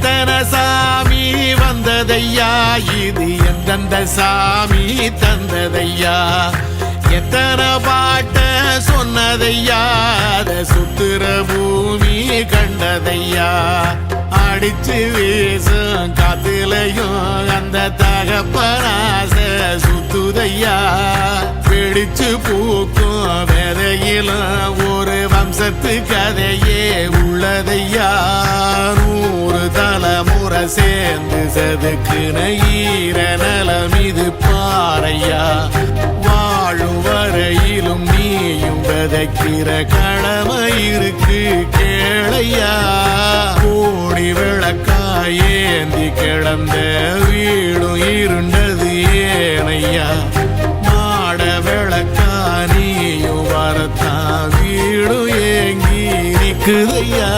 எத்தனை சாமி வந்ததையா, இது எந்தெந்த சாமி தந்ததையா, எத்தனை பாட்ட சொன்னதையா, அத சுத்துற பூமி கண்டதையா, அடிச்சு வீசும் காத்துலையும் அந்த தகப்பனாச சுத்துதையா, பிடிச்சு பூக்கும் விதையிலும் ஒரு வம்சத்து கதையே உள்ளதையா, 100 தலைமுறை சேர்ந்து செதுக்குன ஈர நலம் இது பாறையா, வாழும் வரையிலும் நீயும் விதைக்கிற கடமை இருக்கு கேளையா, கோடி விளக்காயேந்தி கிடந்த வீடும் இருண்டது ஏனையா, மாட விளக்கா நீயும் வரத்தான் வீடும் ஏங்கி நிக்குதையா.